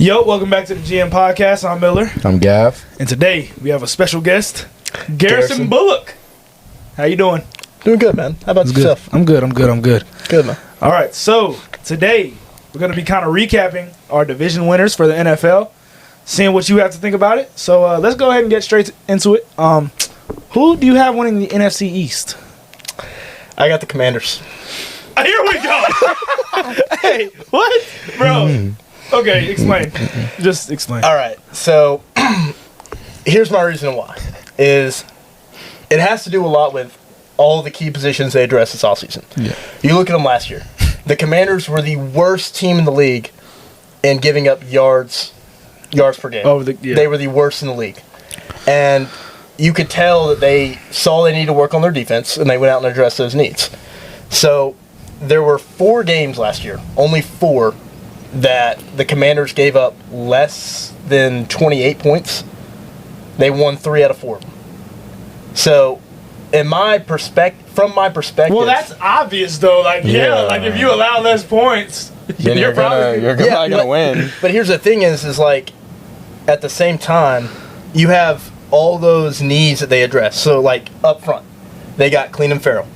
Yo, welcome back to the GM Podcast. I'm Miller. I'm Gav. And today we have a special guest, Garrison Bullock. How you doing? Doing good, man. How about yourself? I'm good. Good, man. All right, so today we're going to be kind of recapping our division winners for the NFL, seeing what you have to think about it. So let's go ahead and get straight into it. Who do you have winning the NFC East? I got the Commanders. Here we go. Hey, what? Bro. Okay, explain. Just explain. All right, so here's my reason why. It has to do a lot with all the key positions they addressed this offseason. Yeah. You look at them last year. The Commanders were the worst team in the league in giving up yards per game. They were the worst in the league. And you could tell that they saw they needed to work on their defense, and they went out and addressed those needs. So there were 4 games last year, only 4, that the Commanders gave up less than 28 points. They won 3 out of 4 of them. So, from my perspective... Well, that's obvious, though. Like if you allow less points, you're probably going to win. But here's the thing is like, at the same time, you have all those needs that they address. So, like, up front, they got Cleveland Farrell.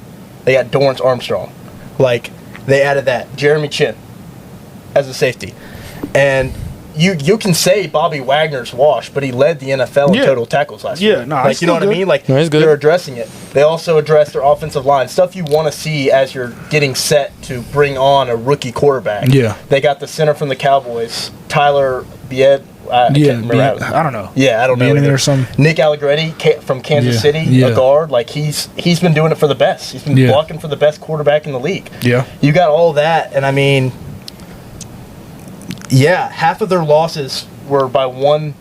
They got Dorrance Armstrong. Like, they added that. Jeremy Chin as a safety. And you can say Bobby Wagner's washed, but he led the NFL in total tackles last year. Yeah, no, like, you know what I mean? Like, they're addressing it. They also addressed their offensive line, stuff you want to see as you're getting set to bring on a rookie quarterback. Yeah. They got the center from the Cowboys, Tyler Bied. I don't know. Yeah, I don't know. Or some Nick Allegretti from Kansas City, a guard. Like, he's been doing it for the best. He's been blocking for the best quarterback in the league. Yeah. You got all that, and I mean, half of their losses were by one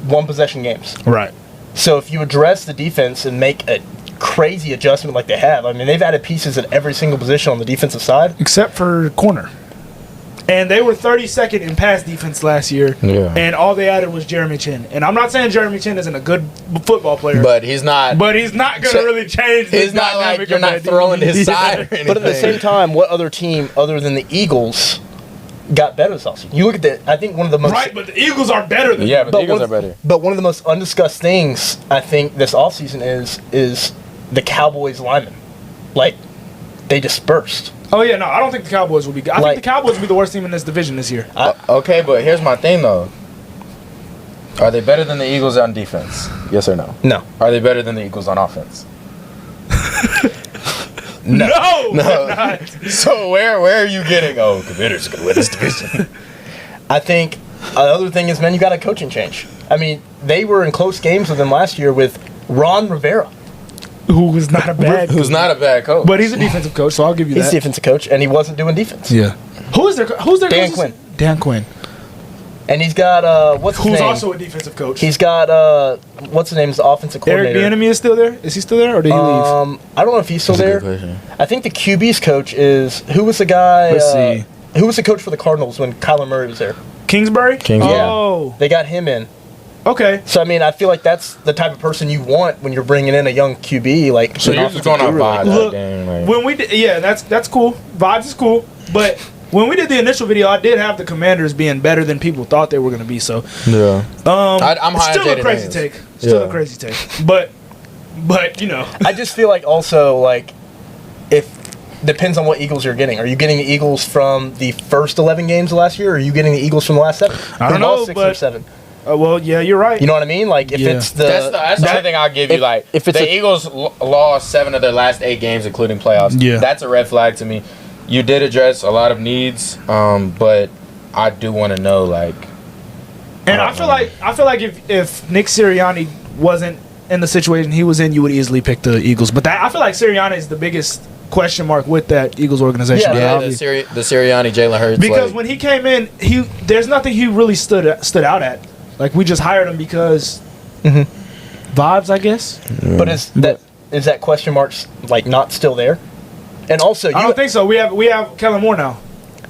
possession games. Right. So if you address the defense and make a crazy adjustment like they have, I mean, they've added pieces at every single position on the defensive side. Except for corner. And they were 32nd in pass defense last year. Yeah. And all they added was Jeremy Chin. And I'm not saying Jeremy Chin isn't a good football player. But he's not. But he's not going to really change the It's not like you're not throwing his side or anything. But at the same time, what other team other than the Eagles got better this offseason? You look at I think one of the most... Right, but the Eagles are better than but the Eagles are better. But one of the most undiscussed things, I think, this offseason is the Cowboys linemen. Like, they dispersed. Oh, yeah, no, I don't think the Cowboys will be good. I think the Cowboys will be the worst team in this division this year. Okay, but here's my thing, though. Are they better than the Eagles on defense? Yes or no? No. Are they better than the Eagles on offense? No. So where are you getting? Oh, Commanders are going to win this division. I think the other thing is, man, you got a coaching change. I mean, they were in close games with them last year with Ron Rivera. Who's not a bad coach. But he's a defensive coach, so I'll give you that. He's a defensive coach, and he wasn't doing defense. Yeah. Who's their Dan coach? Quinn. Dan Quinn. And he's got, what's his name? Who's also a defensive coach. He's got, what's his name? His offensive coordinator. Eric Bieniemy is still there? Is he still there, or did he leave? I don't know if he's still there. I think the QB's coach is, who was the guy? Let's see. Who was the coach for the Cardinals when Kyler Murray was there? Kingsbury? Oh. Yeah. They got him in. Okay. So, I mean, I feel like that's the type of person you want when you're bringing in a young QB. Like, so you're just going on vibes that game. Like. When we did, that's cool. Vibes is cool. But when we did the initial video, I did have the Commanders being better than people thought they were going to be. So, yeah. I'm still a crazy take. Still a crazy take. But, you know. I just feel like also, like, depends on what Eagles you're getting. Are you getting the Eagles from the first 11 games of last year, or are you getting the Eagles from the last 7? I don't know, 6 or 7. Well, yeah, you're right. You know what I mean? Like, if it's the... That's the only thing I'll give you. Like, if the Eagles lost 7 of their last 8 games, including playoffs, that's a red flag to me. You did address a lot of needs, but I do want to know, like... And I feel like if Nick Sirianni wasn't in the situation he was in, you would easily pick the Eagles. But I feel like Sirianni is the biggest question mark with that Eagles organization. Yeah, the Sirianni, Jalen Hurts. Because when he came in, there's nothing he really stood out at. Like, we just hired him because vibes, I guess. Yeah. But is that question mark like not still there? And also, I don't think so. We have Kellen Moore now.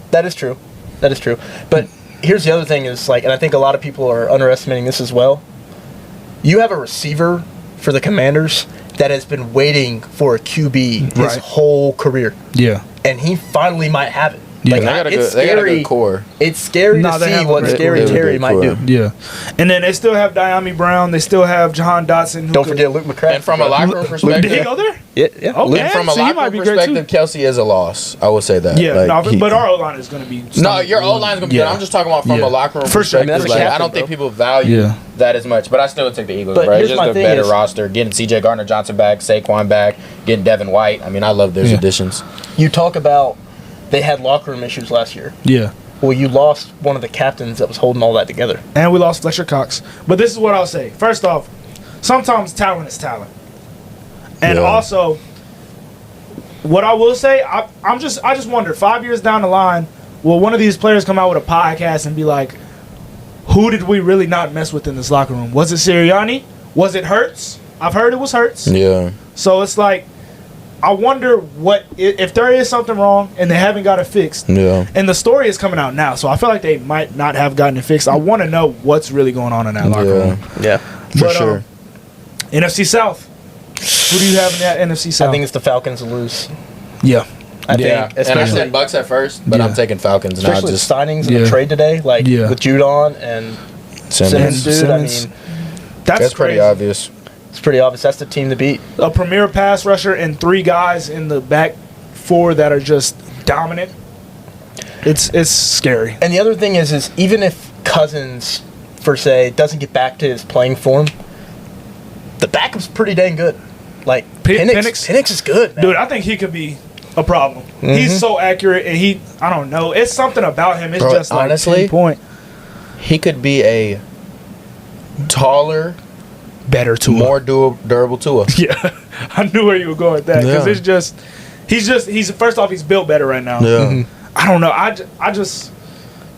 That is true. But here's the other thing is, like, and I think a lot of people are underestimating this as well. You have a receiver for the Commanders that has been waiting for a QB his whole career. Yeah. And he finally might have it. Like, it's scary. They got a good core. It's scary to see what Scary Terry might do. Yeah. And then they still have Diami Brown. They still have Jahan Dotson. Don't forget Luke McCracken. And from a locker room perspective. Did he go there? Yeah. Okay. And from a locker room perspective, Kelsey is a loss. I will say that. Yeah, but our O-line is going to be... No, your O-line is going to be good. I'm just talking about from a locker room perspective. I don't think people value that as much. But I still would take the Eagles, bro. It's just a better roster. Getting C.J. Gardner-Johnson back, Saquon back, getting Devin White. I mean, I love those additions. You talk about they had locker room issues last year. Yeah. Well, you lost one of the captains that was holding all that together. And we lost Fletcher Cox. But this is what I'll say. First off, sometimes talent is talent. And also, what I will say, I just wonder, 5 years down the line, will one of these players come out with a podcast and be like, who did we really not mess with in this locker room? Was it Sirianni? Was it Hurts? I've heard it was Hurts. Yeah. So it's like, I wonder if there is something wrong and they haven't got it fixed. Yeah. And the story is coming out now, so I feel like they might not have gotten it fixed. I want to know what's really going on in that locker room. Yeah, for sure. NFC South. Who do you have in that NFC South? I think it's the Falcons to lose. Yeah. I think, and I said Bucks at first, but I'm taking Falcons now. Especially just signings in the trade today, like with Judon and Simmons, dude. I mean, that's pretty obvious. It's pretty obvious. That's the team to beat. A premier pass rusher and 3 guys in the back 4 that are just dominant. It's scary. And the other thing is even if Cousins, per se, doesn't get back to his playing form, the backup's pretty dang good. Like, Penix is good, man. Dude, I think he could be a problem. Mm-hmm. He's so accurate, and I don't know. It's something about him. It's just like, honestly, point. He could be a taller, better Tua, more durable Tua. Yeah, I knew where you were going with that because he's first off, he's built better right now. Yeah, mm-hmm. I don't know. I just,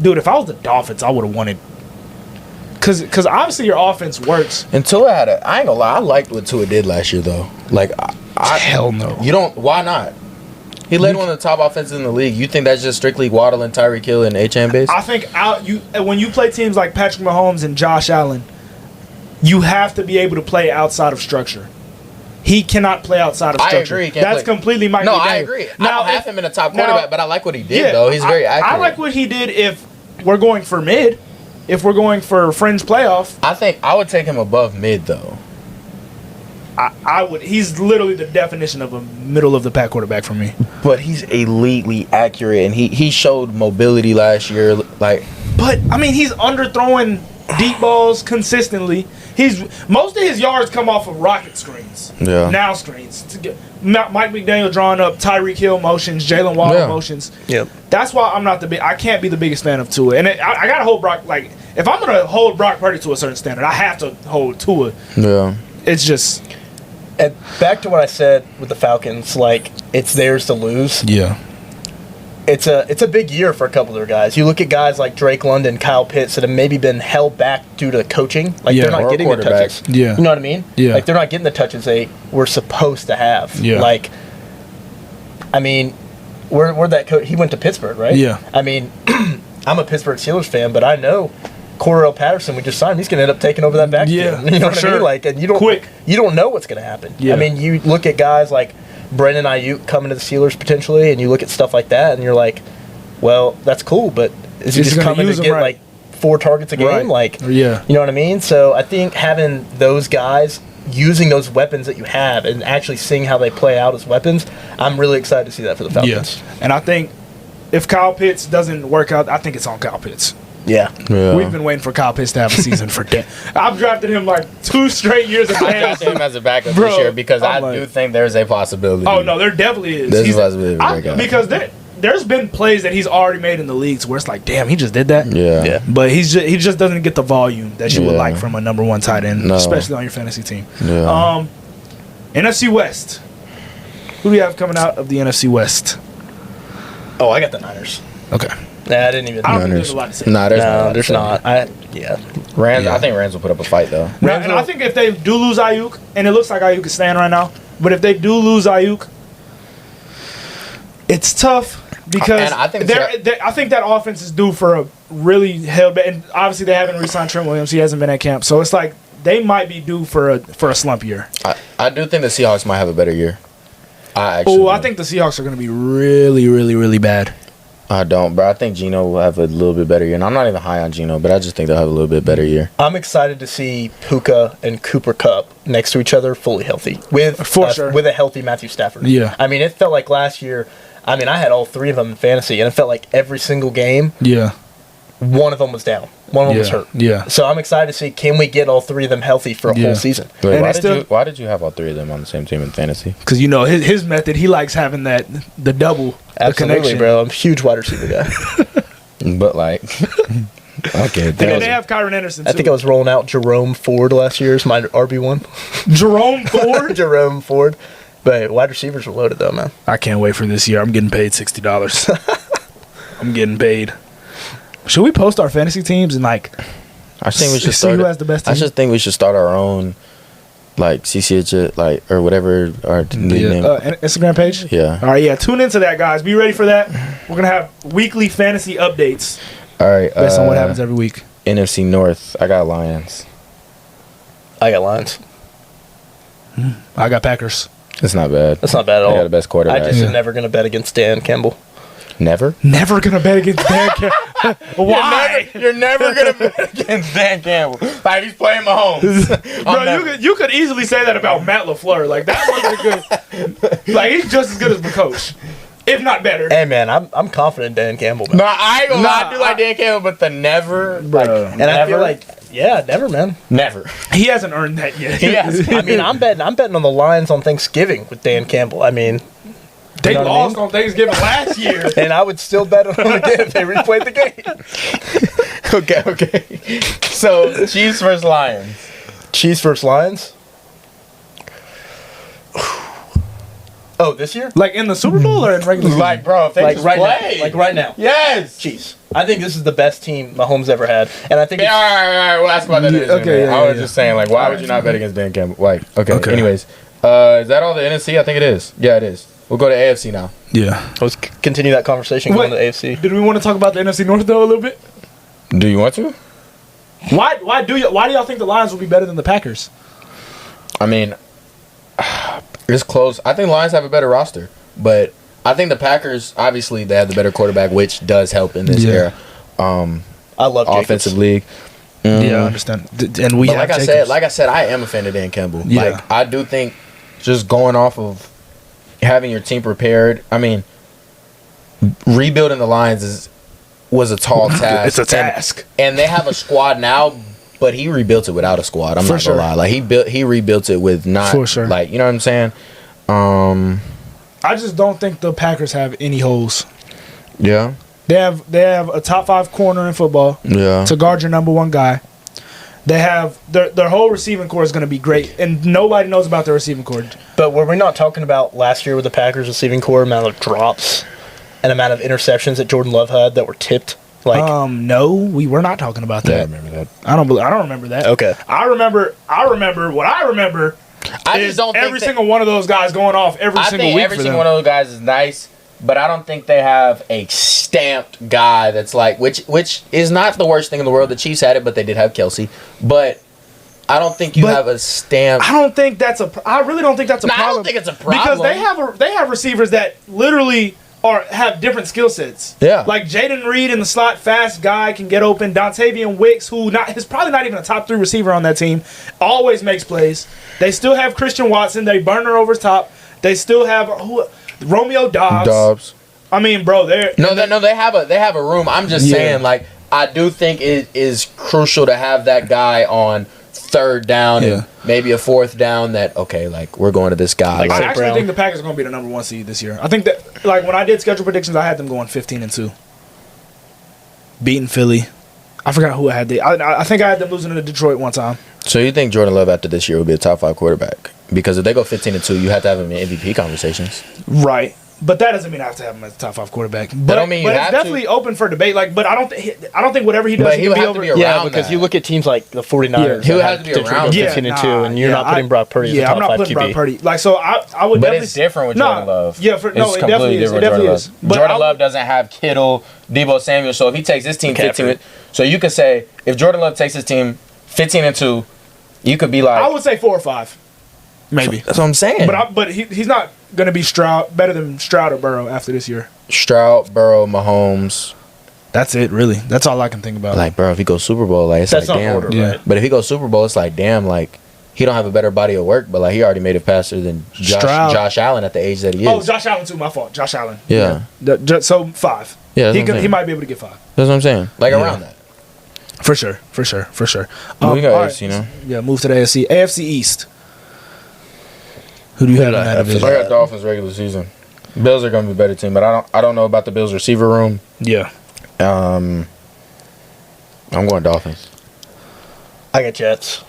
dude, if I was the Dolphins, I would have wanted. Because obviously your offense works. And Tua I ain't gonna lie, I liked what Tua did last year though. Like, hell no. You don't. Why not? He led one of the top offenses in the league. You think that's just strictly Waddle and Tyreek Hill and H.M. base? I think when you play teams like Patrick Mahomes and Josh Allen, you have to be able to play outside of structure. He cannot play outside of structure. I agree. That's completely Mike McDaniel. I agree. Now, I don't have him in a top quarterback, but I like what he did, though. He's very accurate. I like what he did if we're going for mid. If we're going for fringe playoff. I think I would take him above mid, though. I would. He's literally the definition of a middle-of-the-pack quarterback for me. But he's elitely accurate, and he showed mobility last year. But, I mean, he's underthrowing deep balls consistently. Most of his yards come off of rocket screens. Yeah. Now screens. Mike McDaniel drawing up Tyreek Hill motions, Jalen Waddle motions. Yep. That's why I'm not I can't be the biggest fan of Tua. And I got to hold Brock, like, if I'm going to hold Brock Purdy to a certain standard, I have to hold Tua. Yeah. It's just. And back to what I said with the Falcons, like, it's theirs to lose. Yeah. It's a big year for a couple of their guys. You look at guys like Drake London, Kyle Pitts that have maybe been held back due to coaching. Like, they're not getting the touches. Yeah. You know what I mean? Yeah. Like, they're not getting the touches they were supposed to have. Yeah. Like, I mean, where'd that coach? He went to Pittsburgh, right? Yeah. I mean, I'm a Pittsburgh Steelers fan, but I know Cordarrelle Patterson, we just signed him, he's going to end up taking over that backfield. Yeah, you know what I mean? Like, and you don't know what's going to happen. Yeah. I mean, you look at guys like Brendan Ayuk coming to the Steelers potentially, and you look at stuff like that, and you're like, well, that's cool, but is he just coming to get like 4 targets a game? Right. Like, yeah. You know what I mean? So I think having those guys using those weapons that you have and actually seeing how they play out as weapons, I'm really excited to see that for the Falcons. Yeah. And I think if Kyle Pitts doesn't work out, I think it's on Kyle Pitts. Yeah. We've been waiting for Kyle Pitts to have a season for I've drafted him like 2 straight years. I drafted him as a backup this year because I do think there's a possibility. Oh, no, there definitely is. There's a possibility. Because there's been plays that he's already made in the leagues where it's like, damn, he just did that. Yeah. But he just doesn't get the volume that you would like from a number 1 tight end, especially on your fantasy team. Yeah. NFC West. Who do you have coming out of the NFC West? Oh, I got the Niners. Okay. Nah, I didn't even. I don't think there's a lot to say. There's not. I think Rams will put up a fight though. And I think if they do lose Ayuk, and it looks like Ayuk is staying right now, but if they do lose Ayuk, it's tough because I think that offense is due for a really held back. And obviously they haven't re-signed Trent Williams; he hasn't been at camp, so it's like they might be due for a slump year. I do think the Seahawks might have a better year. I think the Seahawks are going to be really, really, really bad. I don't, bro. I think Geno will have a little bit better year. And I'm not even high on Geno, but I just think they'll have a little bit better year. I'm excited to see Puka and Cooper Kupp next to each other, fully healthy, with a healthy Matthew Stafford. Yeah. I mean, it felt like last year. I mean, I had all three of them in fantasy, and it felt like every single game. Yeah. One of them was down. One of them was hurt. Yeah. So I'm excited to see, can we get all three of them healthy for a whole season? Wait, why did you have all three of them on the same team in fantasy? Because, you know, his method, he likes having the double. Absolutely, bro. I'm a huge wide receiver guy. But, like, okay. And then they have Kyron Anderson, too. I think I was rolling out Jerome Ford last year as my RB1. Jerome Ford? Jerome Ford. But wide receivers were loaded, though, man. I can't wait for this year. I'm getting paid $60. I'm getting paid. Should we post our fantasy teams and like? I think we should see who has the best team. I just think we should start our own, like CCH, like or whatever our name. Instagram page. Yeah. All right. Yeah. Tune into that, guys. Be ready for that. We're gonna have weekly fantasy updates. All right. Based on what happens every week. NFC North. I got Lions. I got Lions. I got Packers. That's not bad. That's not bad at all. I got the best quarterback. I just am never gonna bet against Dan Campbell. Never? Never gonna bet against Dan Campbell. Why? You're never gonna bet against Dan Campbell. Like he's playing Mahomes. Bro, you could easily say that about Matt LaFleur. Like that wasn't good. Like he's just as good as the coach, if not better. Hey man, I'm confident in Dan Campbell. Man. No, I ain't gonna lie, I do like Dan Campbell, but the never, bro. Like, and I feel like never, man. Never. He hasn't earned that yet. He has. I mean, I'm betting on the Lions on Thanksgiving with Dan Campbell. I mean. They lost on Thanksgiving last year. And I would still bet on them again if they replayed the game. Okay. So, Chiefs versus Lions. Chiefs versus Lions? Oh, this year? Like in the Super Bowl or in regular season? Like, bro, if they just right play. now. Like right now. Yes. Chiefs. I think this is the best team Mahomes ever had. And I think all right. We'll ask about that. I was just saying, like, why would you not bet against Dan Campbell? Like, okay. Anyways. Is that all the NFC? I think it is. Yeah, it is. We'll go to AFC now. Yeah. Let's continue that conversation going to AFC. Did we want to talk about the NFC North though a little bit? Do you want to? Why do y'all think the Lions will be better than the Packers? I mean, it's close. I think the Lions have a better roster, but I think the Packers obviously they have the better quarterback, which does help in this era. I love offensive Jacobs. League. Yeah, I understand. And we have like I said, I am a fan of Dan Campbell. Yeah. Like I do think just going off of having your team prepared. I mean, rebuilding the Lions was a tall task. It's a task, and they have a squad now, but he rebuilt it without a squad. I'm not gonna lie. Like he rebuilt it with not like you know what I'm saying. I just don't think the Packers have any holes. Yeah, they have a top 5 corner in football. Yeah, to guard your number 1 guy. They have their whole receiving core is going to be great, and nobody knows about their receiving core. But were we not talking about last year with the Packers receiving core, amount of drops and amount of interceptions that Jordan Love had that were tipped? Like, no, we were not talking about that. I remember that. I don't remember that. Okay, I remember what I remember. I just don't think every single one of those guys going off every single week. Every single one of those guys is nice. But I don't think they have a stamped guy that's like, which is not the worst thing in the world. The Chiefs had it, but they did have Kelsey. But I don't think you have a stamp. I really don't think that's a problem. I don't think it's a problem because they have receivers that literally have different skill sets. Yeah, like Jaden Reed in the slot, fast guy can get open. Dontavian Wicks, who is probably not even a top 3 receiver on that team, always makes plays. They still have Christian Watson. They burn her over top. They still have Romeo Dobbs. I mean, bro, they have a room. I'm just saying, like, I do think it is crucial to have that guy on 3rd down and maybe a 4th down. That like we're going to this guy. I actually think the Packers are going to be the number 1 seed this year. I think that like when I did schedule predictions, I had them going 15-2, beating Philly. I forgot who I had. I think I had them losing to Detroit one time. So you think Jordan Love after this year will be a top 5 quarterback? Because if they go 15-2, you have to have him in MVP conversations. Right. But that doesn't mean I have to have him as a top 5 quarterback. But don't mean you have it's definitely open for debate. Like, but I don't think whatever he does, he will have to be around. Yeah, because you look at teams like the 49ers. He will have to be around 15-2, and you're not putting Brock Purdy as a top 5 QB. Yeah, I'm not putting Brock Purdy. Like, so I would. But it's different with Jordan Love. Yeah, it definitely is. Jordan Love doesn't have Kittle, Deebo Samuel. So if he takes his team 15, so you could say if Jordan Love takes his team 15-2, you could be like, I would say 4 or 5. Maybe. That's what I'm saying. But he's not going to be better than Stroud or Burrow after this year. Stroud, Burrow, Mahomes. That's it, really. That's all I can think about. Like, bro, if he goes Super Bowl, like, it's that's like, not damn. order, right? But if he goes Super Bowl, it's like, damn, like, he don't have a better body of work, but, like, he already made it faster than Josh Allen at the age that he is. Oh, Josh Allen, too. My fault. Josh Allen. Yeah. So, 5. Yeah, he might be able to get 5. That's what I'm saying. Like, around that. For sure. We got AFC, you know? Yeah, move to the AFC. AFC East. Who do you have in that division? I got Dolphins regular season. Bills are going to be a better team, but I don't know about the Bills receiver room. Yeah. I'm going Dolphins. I got Jets.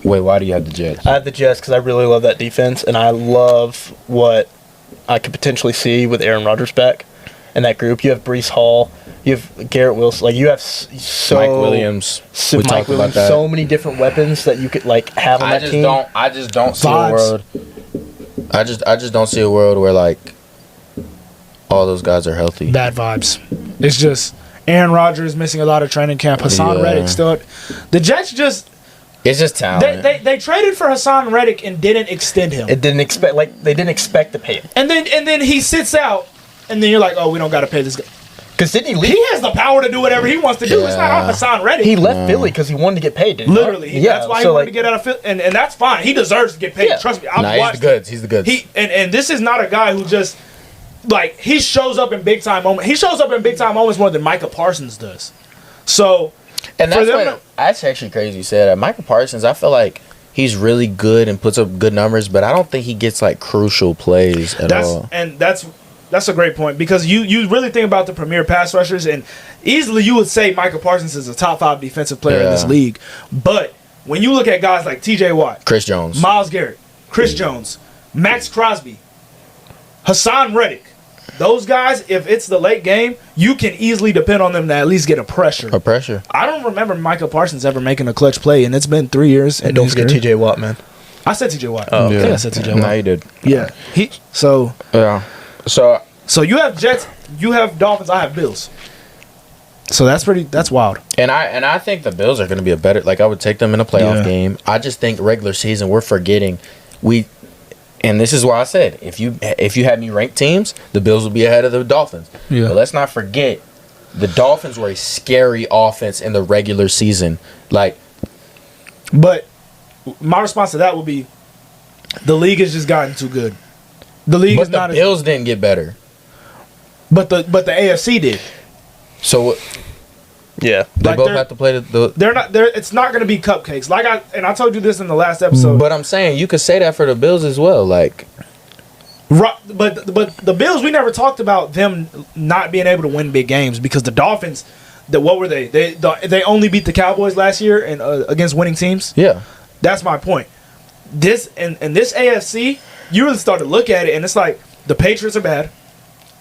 Wait, why do you have the Jets? I have the Jets because I really love that defense, and I love what I could potentially see with Aaron Rodgers back in that group. You have Breece Hall. You have Garrett Wilson. Like, you have Mike Williams. Mike Williams. So many different weapons that you could, like, have on that team. I just don't see a world. I just don't see a world where, like, all those guys are healthy. Bad vibes. It's just Aaron Rodgers missing a lot of training camp. Hassan Reddick still. The Jets just. It's just talent. They traded for Hassan Reddick and didn't extend him. They didn't expect to pay him. And then he sits out, and then you're like, oh, we don't got to pay this guy. Because didn't he leave? He has the power to do whatever he wants to do. Yeah. It's not on Hassan Reddick. He left Philly because he wanted to get paid, didn't he? Literally. That's why he wanted to get out of Philly. And that's fine. He deserves to get paid. Yeah. Trust me. He's the goods. He's the goods. And this is not a guy who just, like, he shows up in big-time moments. He shows up in big-time moments more than Micah Parsons does. So, and that's actually crazy you said that. Micah Parsons, I feel like he's really good and puts up good numbers, but I don't think he gets, like, crucial plays at all. And that's a great point, because you really think about the premier pass rushers, and easily you would say Micah Parsons is a top 5 defensive player in this league. But when you look at guys like T.J. Watt, Chris Jones, Myles Garrett, Chris Jones, Max Crosby, Hassan Reddick, those guys, if it's the late game, you can easily depend on them to at least get a pressure. I don't remember Micah Parsons ever making a clutch play, and it's been 3 years. And don't forget T.J. Watt, man. I said T.J. Watt. Oh, okay. I think I said T.J. Watt. No, you did. Yeah. So you have Jets, you have Dolphins, I have Bills. So that's wild. And I think the Bills are going to be a better, like, I would take them in a playoff game. I just think regular season we're forgetting and this is why I said if you had me rank teams, the Bills will be ahead of the Dolphins. Yeah. But let's not forget the Dolphins were a scary offense in the regular season. Like, but my response to that would be the league has just gotten too good. The league is not. The Bills didn't get better. But the AFC did. So yeah, they both have to play the. They're not. It's not going to be cupcakes. I told you this in the last episode. But I'm saying you could say that for the Bills as well. Like, but the Bills, we never talked about them not being able to win big games, because the Dolphins, what were they? They only beat the Cowboys last year and against winning teams. Yeah, that's my point. This AFC, you really start to look at it, and it's like the Patriots are bad,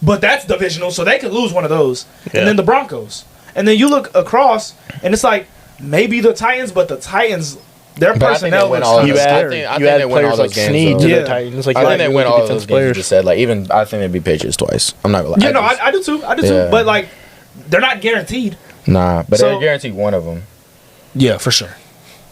but that's divisional, so they could lose one of those, and then the Broncos. And then you look across, and it's like maybe the Titans, but the Titans, their personnel was I think they win all those games. The Titans. Like, I think they win all those games. You just said, like, even I think they'd be Patriots twice. I'm not gonna lie. Yeah, I do too. But, like, they're not guaranteed. Nah, but they're guaranteed one of them. Yeah, for sure.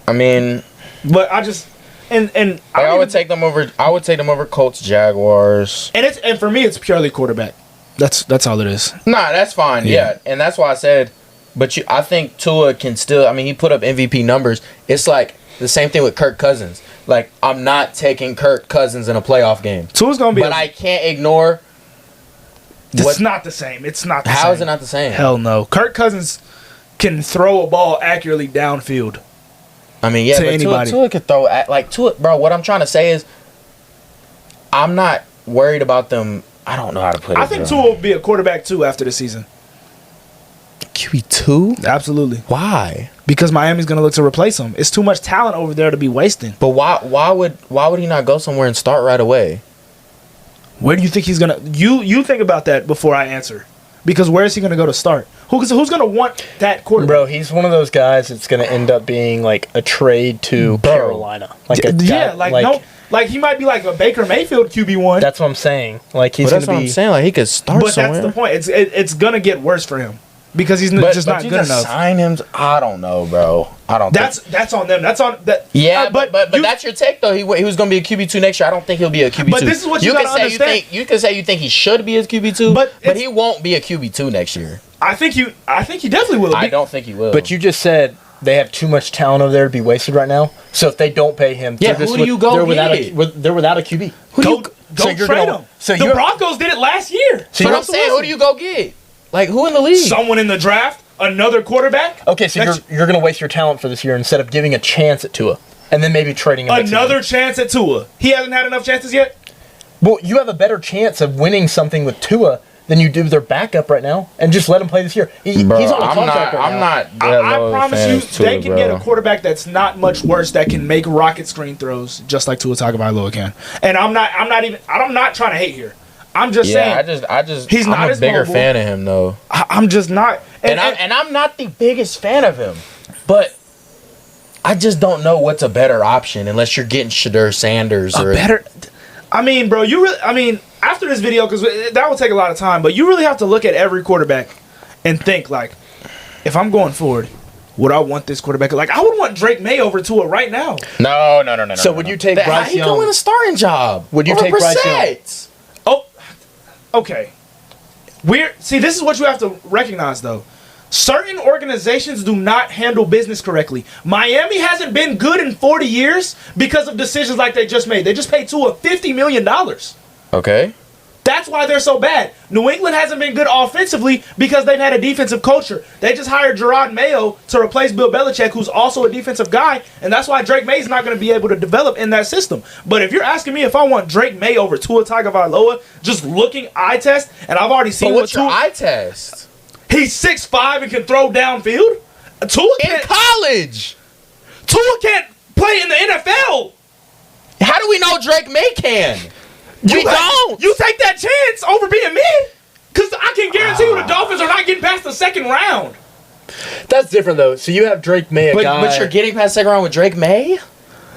I mean, but I just I would take them over. I would take them over Colts, Jaguars. And for me, it's purely quarterback. That's all it is. Nah, that's fine. Yeah, and that's why I said. But I think Tua can still. I mean, he put up MVP numbers. It's like the same thing with Kirk Cousins. Like, I'm not taking Kirk Cousins in a playoff game. Tua's gonna be. But I can't ignore. It's not the same. It's not the same. How is it not the same? Hell no. Kirk Cousins can throw a ball accurately downfield. I mean, yeah, but Tua can throw Tua. Bro, what I'm trying to say is, I'm not worried about them. I don't know how to put it. I think Tua will be a quarterback 2 after the season. QB2? Absolutely. Why? Because Miami's going to look to replace him. It's too much talent over there to be wasting. But why would he not go somewhere and start right away? Where do you think he's going to... You think about that before I answer. Because where is he going to go to start? Who's going to want that quarterback? Bro, he's one of those guys that's going to end up being like a trade to Carolina. Like he might be like a Baker Mayfield QB1. That's what I'm saying. Like, he's going to be... That's what I'm saying. Like, he could start somewhere. But that's the point. It's going to get worse for him. because he's just not good enough. Sign him. I don't know, bro. That's on them. That's on that. Yeah, but that's your take though. He was going to be a QB2 next year. I don't think he'll be a QB2. But this is what you got to understand. You can say you think he should be a QB2, but he won't be a QB2 next year. I think he definitely will. I don't think he will. But you just said they have too much talent over there to be wasted right now. So if they don't pay him, who do you go get? They're without a QB. Go trade him. So the Broncos did it last year. So but I'm saying, who do you go get? Like, who in the league? Someone in the draft, another quarterback. Okay, so you're going to waste your talent for this year instead of giving a chance at Tua, and then maybe trading him. Another chance at Tua. He hasn't had enough chances yet. Well, you have a better chance of winning something with Tua than you do with their backup right now, and just let him play this year. He's on a contract right now. I promise you, they can get a quarterback that's not much worse that can make rocket screen throws just like Tua Tagovailoa can. And I'm not trying to hate here. I'm just saying. He's not a bigger fan of him though. I'm just not. And I'm not the biggest fan of him, but I just don't know what's a better option unless you're getting Shedeur Sanders or better. I mean, bro, after this video, because that will take a lot of time, but you really have to look at every quarterback and think, like, if I'm going forward, would I want this quarterback? Like, I would want Drake May over Tua right now. No. So would you take Bryce Young? He can win a starting job. Would you take Bryce Young? Oh, okay. See, this is what you have to recognize, though. Certain organizations do not handle business correctly. Miami hasn't been good in 40 years because of decisions like they just made. They just paid Tua $50 million. Okay. That's why they're so bad. New England hasn't been good offensively because they've had a defensive culture. They just hired Gerard Mayo to replace Bill Belichick, who's also a defensive guy, and that's why Drake May's not going to be able to develop in that system. But if you're asking me if I want Drake May over Tua Tagovailoa, just looking eye test, and I've already seen what's your eye test? He's 6'5" and can throw downfield. Tua in college. Tua can't play in the NFL. How do we know Drake May can? We don't. You take that chance over being me, because I can guarantee you the Dolphins are not getting past the second round. That's different though. So you have Drake May, but you're getting past the second round with Drake May.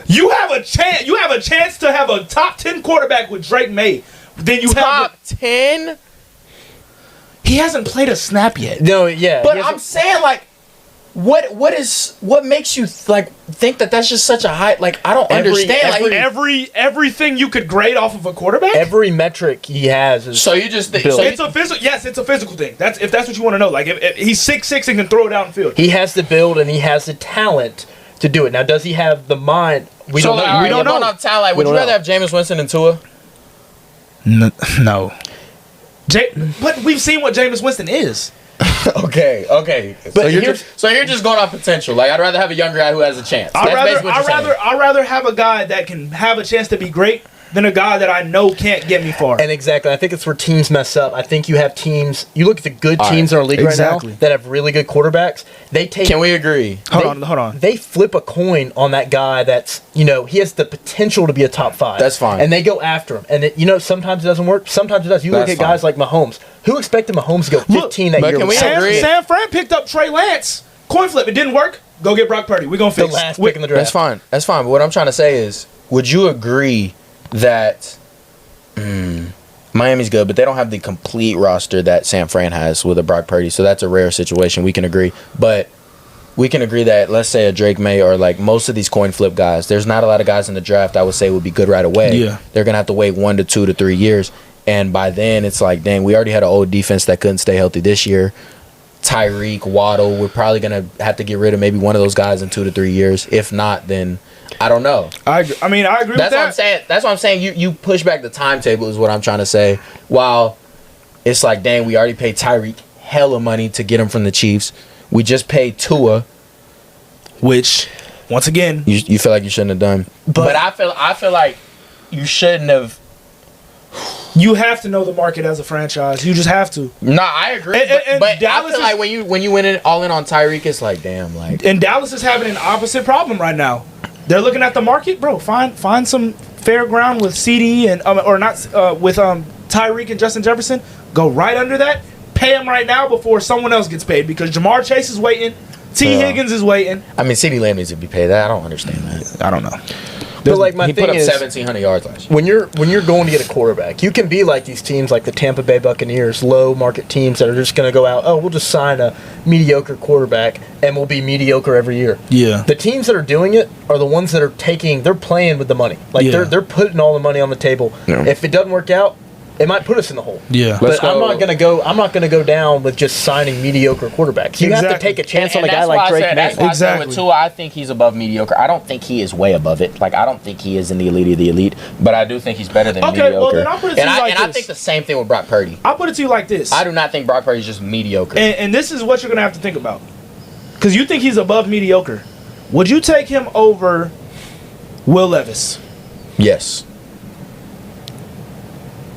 You have a chance. You have a chance to have a top 10 quarterback with Drake May. Then you top 10. He hasn't played a snap yet. No, yeah. But I'm saying, like, what makes you think that that's just such a high? Like, I don't understand. Everything you could grade off of a quarterback. Every metric he has is. So you just think it's a physical? Yes, it's a physical thing. That's what you want to know. Like, if he's 6'6" and can throw it downfield. He has the build and he has the talent to do it. Now, does he have the mind? We don't know. We don't know. Talent. Would you rather have Jameis Winston and Tua? No. But we've seen what Jameis Winston is. Okay. But so you're just going off potential. Like, I'd rather have a younger guy who has a chance. I'd rather have a guy that can have a chance to be great than a guy that I know can't get me far. And exactly, I think it's where teams mess up. I think you have teams. You look at the good teams in our league right now that have really good quarterbacks. They take. Can we agree? Hold on. They flip a coin on that guy. That's he has the potential to be a top 5. That's fine. And they go after him. And sometimes it doesn't work. Sometimes it does. You look at guys like Mahomes. Who expected Mahomes to go 15 that year? Can we agree? San Fran picked up Trey Lance. Coin flip. It didn't work. Go get Brock Purdy. We're gonna fix the last pick in the draft. That's fine. But what I'm trying to say is, would you agree that Miami's good, but they don't have the complete roster that San Fran has with a Brock Purdy? So that's a rare situation. We can agree. But we can agree that, let's say, a Drake May or like most of these coin flip guys, there's not a lot of guys in the draft I would say would be good right away. Yeah. They're going to have to wait 1 to 2 to 3 years. And by then, it's like, dang, we already had an old defense that couldn't stay healthy this year. Tyreek, Waddle, we're probably going to have to get rid of maybe one of those guys in 2 to 3 years. If not, then I don't know. I agree with that. That's what I'm saying. You push back the timetable is what I'm trying to say. While it's like, dang, we already paid Tyreek hella money to get him from the Chiefs. We just paid Tua, which, once again, you feel like you shouldn't have done. But I feel like you shouldn't have. You have to know the market as a franchise. You just have to. Nah, I agree. But Dallas I feel like when you went all in on Tyreek, it's like, damn, like. And Dallas is having an opposite problem right now. They're looking at the market, bro. Find some fair ground with CD and with Tyreek and Justin Jefferson. Go right under that. Pay them right now before someone else gets paid, because Jamar Chase is waiting. Higgins is waiting. I mean, CD Lamb needs to be paid. I don't understand that. I don't know. But like my he thing put up is 1,700 yards last year. When you're going to get a quarterback, you can be like these teams like the Tampa Bay Buccaneers, low market teams that are just going to go out, oh, we'll just sign a mediocre quarterback and we'll be mediocre every year. Yeah. The teams that are doing it are the ones that are they're playing with the money. Like they're putting all the money on the table. Yeah. If it doesn't work out, it might put us in the hole. Yeah. But I'm not gonna go down with just signing mediocre quarterbacks. You have to take a chance on a guy like Drake May. That's why I said with Tua, I think he's above mediocre. I don't think he is way above it. Like I don't think he is in the elite of the elite, but I do think he's better than mediocre. Well, then I'll put it to you like this. I think the same thing with Brock Purdy. I'll put it to you like this. I do not think Brock Purdy is just mediocre. And this is what you're gonna have to think about. Because you think he's above mediocre. Would you take him over Will Levis? Yes.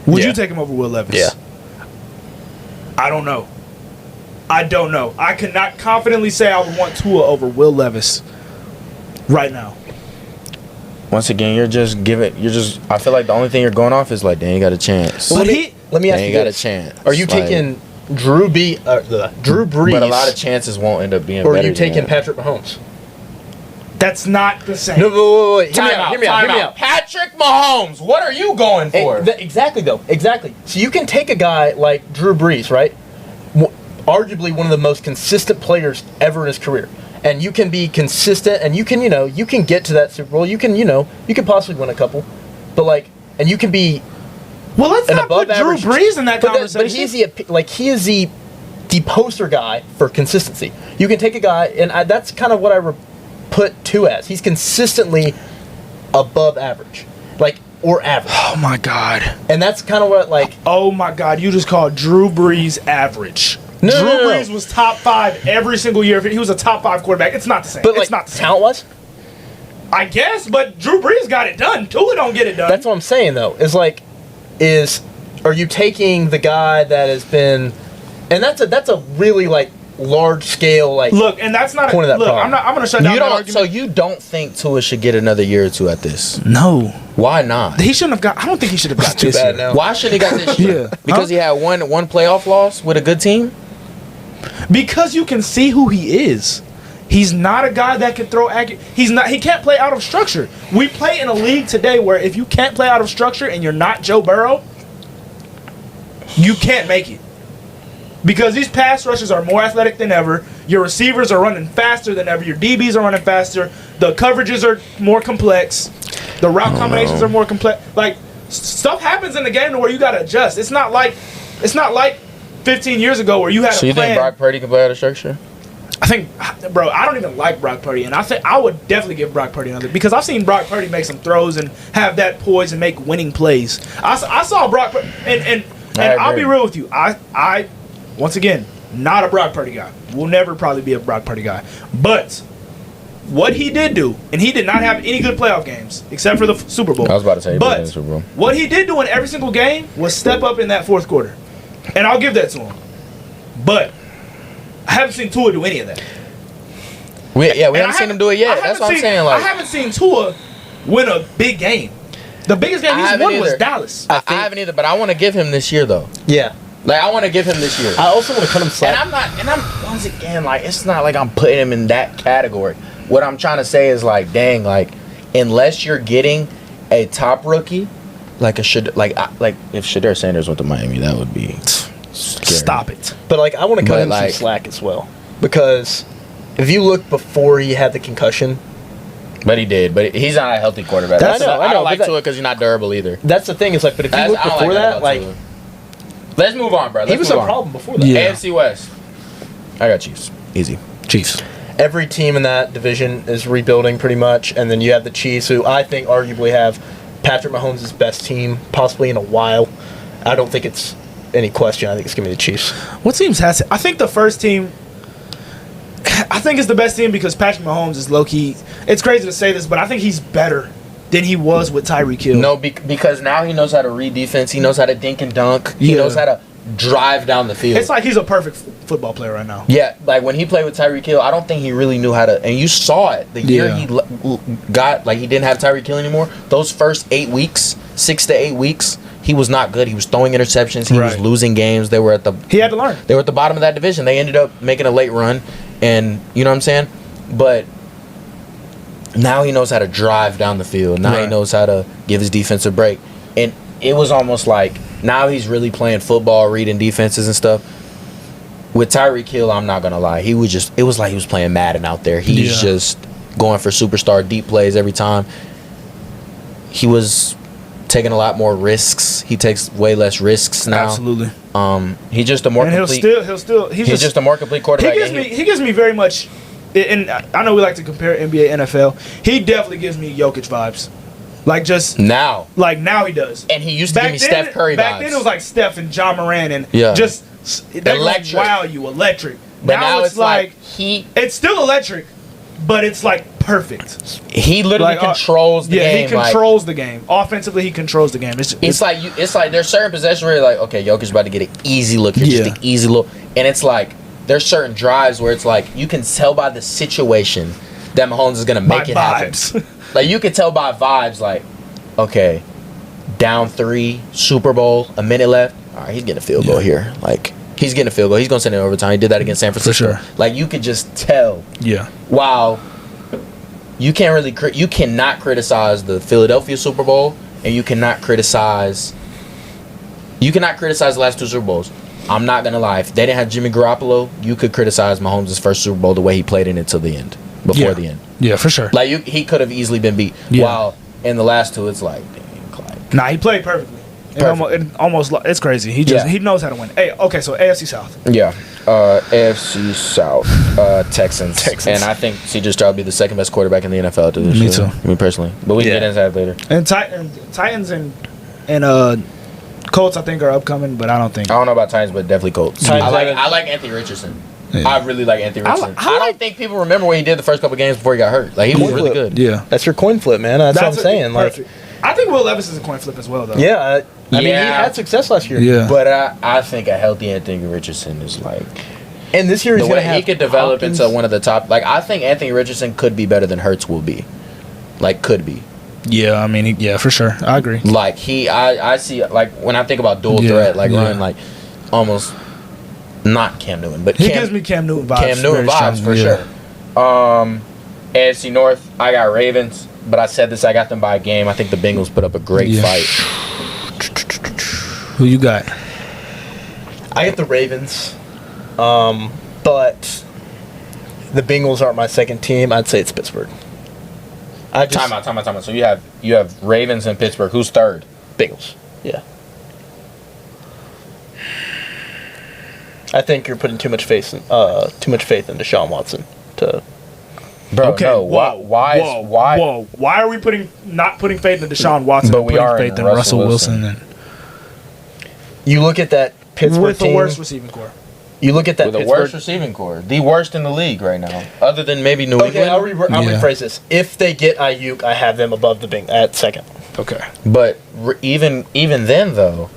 Would you take him over Will Levis? Yeah. I don't know. I cannot confidently say I would want Tua over Will Levis right now. Once again, I feel like the only thing you're going off is like, dang, you got a chance. Well, let me ask you got a chance. Are you taking Drew Brees? But a lot of chances won't end up being or better. Or are you taking Patrick Mahomes? That's not the same. No, wait. Hear me out. Patrick Mahomes, what are you going for? Exactly. So you can take a guy like Drew Brees, right? Arguably one of the most consistent players ever in his career. And you can be consistent and you can get to that Super Bowl. You can possibly win a couple. But and you can be let's not put Drew Brees in that conversation. But he is the poster guy for consistency. You can take a guy, and that's kind of what I put Tua as. He's consistently above average, or average. Oh my God! And that's kind of what Oh my God! You just called Drew Brees average. Drew Brees was top 5 every single year. He was a top 5 quarterback. It's not the same. But it's not the same. Talent-wise, I guess. But Drew Brees got it done. Tua don't get it done. That's what I'm saying though. Are you taking the guy that has been, and that's a really large scale look, and that's not point of that problem. I'm going to shut down that argument. So you don't think Tua should get another year or two at this? No. Why not? He shouldn't have got. I don't think he should have got this year. Now. Why should he got this year? Because he had one playoff loss with a good team. Because you can see who he is. He's not a guy that can throw accurate. He can't play out of structure. We play in a league today where if you can't play out of structure and you're not Joe Burrow, you can't make it. Because these pass rushers are more athletic than ever. Your receivers are running faster than ever. Your DBs are running faster. The coverages are more complex. The route combinations are more complex. Stuff happens in the game to where you got to adjust. It's not like 15 years ago where you had a plan. So you think Brock Purdy can play out of structure? I think, bro, I don't even like Brock Purdy, and I think I would definitely give Brock Purdy another, because I've seen Brock Purdy make some throws and have that poise and make winning plays. I saw Brock Purdy, and I'll be real with you. I once again, not a Brock Purdy guy. Will never probably be a Brock Purdy guy. But what he did do, and he did not have any good playoff games except for the Super Bowl. I was about to say, but the Super Bowl. What he did do in every single game was step up in that fourth quarter, and I'll give that to him. But I haven't seen Tua do any of that. We haven't seen him do it yet. That's what I'm saying. I haven't seen Tua win a big game. The biggest game he's won was Dallas. I haven't either, but I want to give him this year, though. Yeah. I want to give him this year. I also want to cut him slack. And I'm once again, it's not like I'm putting him in that category. What I'm trying to say is, unless you're getting a top rookie, if Shedeur Sanders went to Miami, that would be scary. Stop it. But I want to cut him some slack as well, because if you look before he had the concussion. But he did. But he's not a healthy quarterback. I don't like Tua because he's not durable either. That's the thing. But if you look before that, let's move on, bro. He was a problem before that. Yeah. AFC West. I got Chiefs. Easy. Chiefs. Every team in that division is rebuilding pretty much, and then you have the Chiefs, who I think arguably have Patrick Mahomes' best team possibly in a while. I don't think it's any question. I think it's going to be the Chiefs. What teams has it? I think the first team, I think it's the best team because Patrick Mahomes is low-key. It's crazy to say this, but I think he's better than he was with Tyreek Hill. No, because now he knows how to read defense. He knows how to dink and dunk. He knows how to drive down the field. It's like he's a perfect football player right now. Yeah, when he played with Tyreek Hill, I don't think he really knew how to. And you saw it the year he got he didn't have Tyreek Hill anymore. Those first 8 weeks, 6 to 8 weeks, he was not good. He was throwing interceptions. He was losing games. He had to learn. They were at the bottom of that division. They ended up making a late run, and you know what I'm saying. But Now he knows how to drive down the field. Now he knows how to give his defense a break. And it was almost like now he's really playing football, reading defenses and stuff. With Tyreek Hill, I'm not going to lie. It was like he was playing Madden out there. He's just going for superstar deep plays every time. He was taking a lot more risks. He takes way less risks now. Absolutely. He's just a more complete. He's just a more complete quarterback. He gives me very much. And I know we like to compare NBA, NFL. He definitely gives me Jokic vibes. Like just now. Like now he does. And he used to give me Steph Curry vibes. Back then it was like Steph and John Moran and just electric. Wow, you electric. But now it's like it's still electric, but it's like perfect. He literally controls the game. Yeah, he controls the game. Offensively, he controls the game. It's like there's certain possessions where you're like, okay, Jokic's about to get an easy look here, just an easy look, and it's like there's certain drives where it's like you can tell by the situation that Mahomes is gonna make it happen. Like you can tell by vibes, like, okay, down 3, Super Bowl, a minute left. All right, he's getting a field goal here. Like he's getting a field goal. He's gonna send it in overtime. He did that against San Francisco. For sure. Like you could just tell. Yeah. Wow. You cannot criticize the Philadelphia Super Bowl, and you cannot criticize the last 2 Super Bowls. I'm not gonna lie. If they didn't have Jimmy Garoppolo, you could criticize Mahomes' first Super Bowl the way he played in it till the end, before the end. Yeah, for sure. Like he could have easily been beat. Yeah. While in the last 2, it's like, dang, nah, he played perfectly. It's crazy. He knows how to win. Hey, okay, so AFC South. Yeah, AFC South, Texans, and I think C.J. Stroud will be the second best quarterback in the NFL to this Me year. too. Me personally, but we can get into that later. And Titans and Colts, I think, are upcoming, but I don't know about Titans, but definitely Colts. I like Anthony Richardson. Yeah. I really like Anthony Richardson. I don't think people remember what he did the first couple games before he got hurt. Like he was really good. Yeah, that's your coin flip, man. That's what I'm saying. Perfect. I think Will Levis is a coin flip as well, though. Yeah, I mean, he had success last year. Yeah, but I think a healthy Anthony Richardson is like, and this year he's gonna have he could develop into one of the top. Like I think Anthony Richardson could be better than Hurts will be. Like could be. Yeah, I mean, for sure, I agree. Like I see like when I think about dual threat, like running like almost not Cam Newton, but he gives me Cam Newton vibes. Cam Newton vibes for sure. AFC North, I got Ravens. But I said this, I got them by a game. I think the Bengals put up a great fight. Who you got? I get the Ravens. But the Bengals aren't my second team. I'd say it's Pittsburgh. Time out. So you have Ravens and Pittsburgh. Who's third? Bengals. Yeah. I think you're putting too much faith in Deshaun Watson to. Bro, okay. No. Why are we not putting faith in Deshaun Watson? But we are faith in Russell Wilson. And you look at that Pittsburgh with team, the worst receiving core. You look at that with the worst receiving core, the worst in the league right now, other than maybe New England. Okay, I'll rephrase this. If they get Ayuk, I have them above the Bengals at second. Okay, but even then though,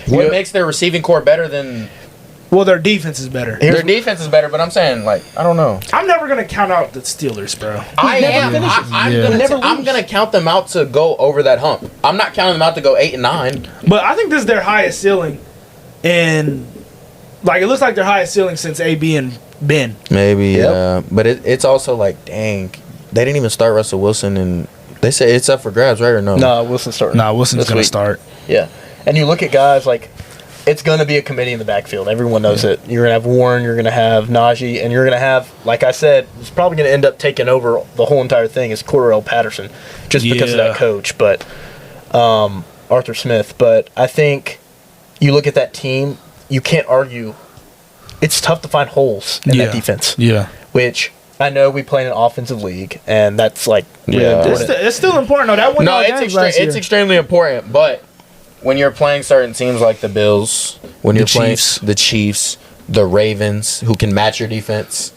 what makes their receiving core better than? Well, their defense is better. Their defense is better, but I'm saying, like, I don't know. I'm never going to count out the Steelers, bro. I'm going to count them out to go over that hump. I'm not counting them out to go 8 and 9. But I think this is their highest ceiling. And, like, it looks like their highest ceiling since AB and Ben. Maybe, yeah. But it's also like, dang, they didn't even start Russell Wilson. And they say it's up for grabs, right, or no? No, Wilson's starting. No, Wilson's going to start. Yeah. And you look at guys like... It's going to be a committee in the backfield. Everyone knows it. You're going to have Warren, you're going to have Najee, and you're going to have, like I said, it's probably going to end up taking over the whole entire thing is Cordarrelle Patterson, just because of that coach, but Arthur Smith. But I think you look at that team, you can't argue. It's tough to find holes in that defense. Yeah. Which I know we play in an offensive league, and that's like really important. It's still important. No, that one. No, it's extremely important, but. When you're playing certain teams like the Bills, when you're playing the Chiefs, the Ravens, who can match your defense,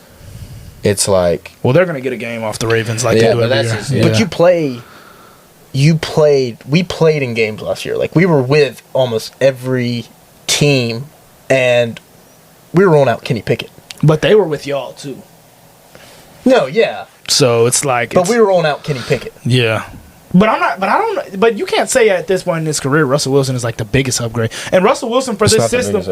it's like... Well, they're going to get a game off the Ravens like they do every year. But we played in games last year. Like, we were with almost every team, and we were rolling out Kenny Pickett. But they were with y'all, too. No, yeah. So, it's like... But we were rolling out Kenny Pickett. Yeah. But I'm not. But I don't. But you can't say at this point in his career, Russell Wilson is like the biggest upgrade. And Russell Wilson for this system.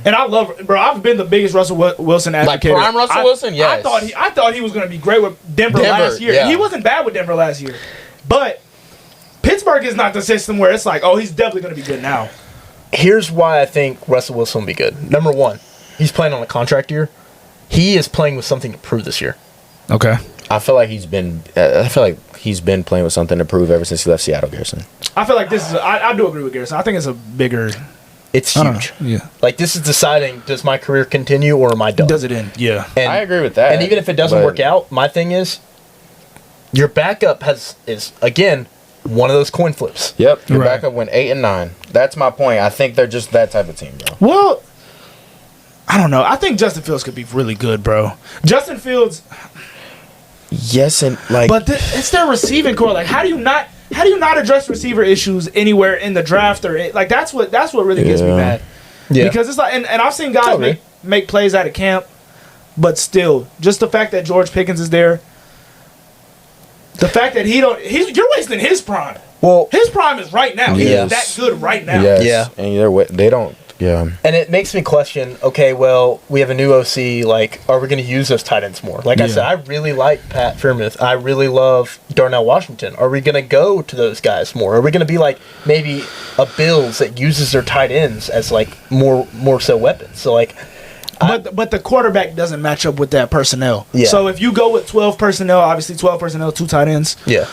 And I love, bro. I've been the biggest Russell Wilson advocate. Like prime Russell Wilson, yes. I thought he was going to be great with Denver last year. Yeah. He wasn't bad with Denver last year, but Pittsburgh is not the system where it's like, oh, he's definitely going to be good now. Here's why I think Russell Wilson will be good. Number one, he's playing on a contract year. He is playing with something to prove this year. Okay. I feel like he's been playing with something to prove ever since he left Seattle, Garrison. I feel like this is. I do agree with Garrison. I think it's a bigger. It's huge. Yeah. Like this is deciding: does my career continue or am I done? Does it end? Yeah. And, I agree with that. And even if it doesn't work out, my thing is, your backup is again one of those coin flips. Yep. Your backup went 8 and 9. That's my point. I think they're just that type of team, bro. Well, I don't know. I think Justin Fields could be really good, bro. Justin Fields. Yes, and like, but it's their receiving core. Like, how do you not address receiver issues anywhere in the draft or like that's what really gets me mad. Yeah, because it's like, and I've seen guys make plays out of camp, but still, just the fact that George Pickens is there, the fact that you're wasting his prime. Well, his prime is right now. He's that good right now. Yes. Yeah, and they don't. Yeah. And it makes me question, okay, well, we have a new OC. Like, are we going to use those tight ends more? Like I said, I really like Pat Freiermuth. I really love Darnell Washington. Are we going to go to those guys more? Are we going to be like maybe a Bills that uses their tight ends as, like, more so weapons? So, like... But the quarterback doesn't match up with that personnel. Yeah. So if you go with 12 personnel, obviously 12 personnel, 2 tight ends. Yeah.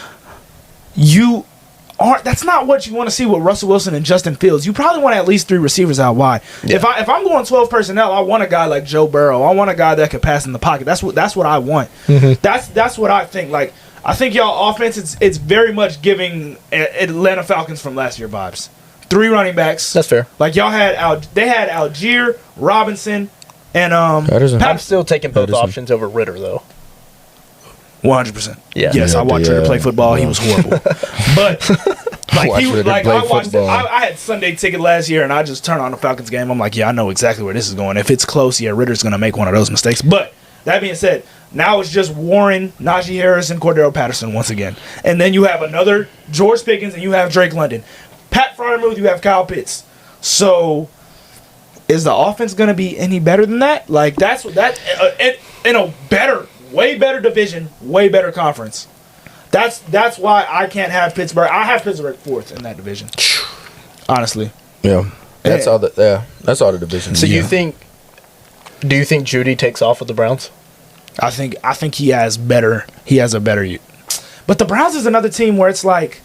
That's not what you want to see with Russell Wilson and Justin Fields. You probably want at least 3 receivers out wide. Yeah. If I'm going 12 personnel, I want a guy like Joe Burrow. I want a guy that can pass in the pocket. That's what I want. Mm-hmm. That's what I think. Like, I think y'all offense it's very much giving Atlanta Falcons from last year vibes. 3 running backs. That's fair. Like y'all they had Algier, Robinson, and I'm still taking both options over Ritter though. 100%. Yeah. Yes, I watched Ritter play football. He was horrible. But I had Sunday ticket last year, and I just turned on the Falcons game. I'm like, yeah, I know exactly where this is going. If it's close, Ritter's going to make one of those mistakes. But that being said, now it's just Warren, Najee Harris, and Cordero Patterson once again. And then you have another George Pickens, and you have Drake London. Pat Freiermuth, you have Kyle Pitts. So is the offense going to be any better than that? Like, that's what that in a way better division, way better conference. That's why I can't have Pittsburgh. I have Pittsburgh 4th in that division. Honestly. Yeah. That's all the division. So do you think Judy takes off with the Browns? I think he has a better but the Browns is another team where it's like